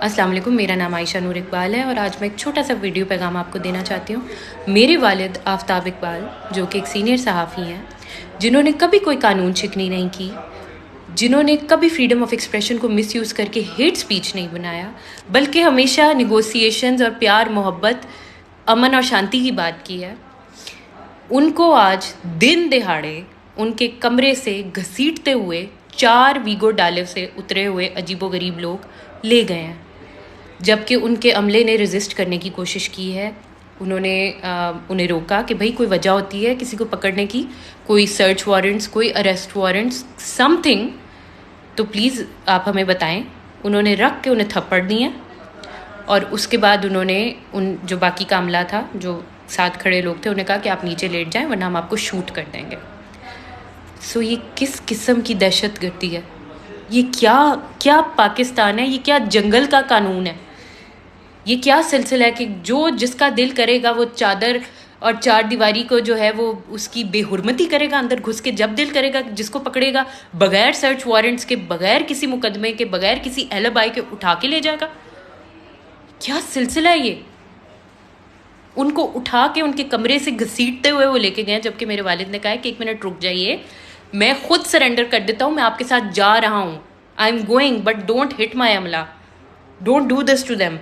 अस्सलाम वालेकुम, मेरा नाम आयशा नूर इकबाल है और आज मैं एक छोटा सा वीडियो पैगाम आपको देना चाहती हूँ। मेरे वालिद आफ्ताब इकबाल, जो कि एक सीनियर सहाफ़ी हैं, जिन्होंने कभी कोई कानून शिकनी नहीं की, जिन्होंने कभी फ्रीडम ऑफ एक्सप्रेशन को मिसयूज़ करके हेट स्पीच नहीं बनाया, बल्कि हमेशा निगोसिएशंस और प्यार मोहब्बत, अमन और शांति की बात की है, उनको आज दिन दिहाड़े उनके कमरे से घसीटते हुए 4 वीगो डाले से उतरे हुए अजीबोगरीब लोग ले गए हैं, जबकि उनके अमले ने रेजिस्ट करने की कोशिश की है। उन्होंने उन्हें रोका कि भाई कोई वजह होती है किसी को पकड़ने की, कोई सर्च वारंट्स, कोई अरेस्ट वारंट्स, समथिंग, तो प्लीज़ आप हमें बताएं। उन्होंने रख के उन्हें थप्पड़ दिए और उसके बाद उन्होंने उन जो बाकी का अमला था, जो साथ खड़े लोग थे, उन्हें कहा कि आप नीचे लेट जाएं वरना हम आपको शूट कर देंगे। सो ये किस किस्म की दहशत गर्दी है? ये क्या क्या पाकिस्तान है? ये क्या जंगल का कानून है? ये क्या सिलसिला है कि जो जिसका दिल करेगा वो चादर और चार दीवारी को जो है वो उसकी बेहुरमती करेगा अंदर घुस के, जब दिल करेगा जिसको पकड़ेगा बगैर सर्च वारंट्स के, बगैर किसी मुकदमे के, बगैर किसी एलिबाई के उठा के ले जाएगा? क्या सिलसिला है ये? उनको उठा के उनके कमरे से घसीटते हुए वो लेके गए, जबकि मेरे वालिद ने कहा है कि 1 मिनट रुक जाइए, मैं खुद सरेंडर कर देता हूँ, मैं आपके साथ जा रहा हूँ, I am going, but don't hit my अमला, don't do this to them.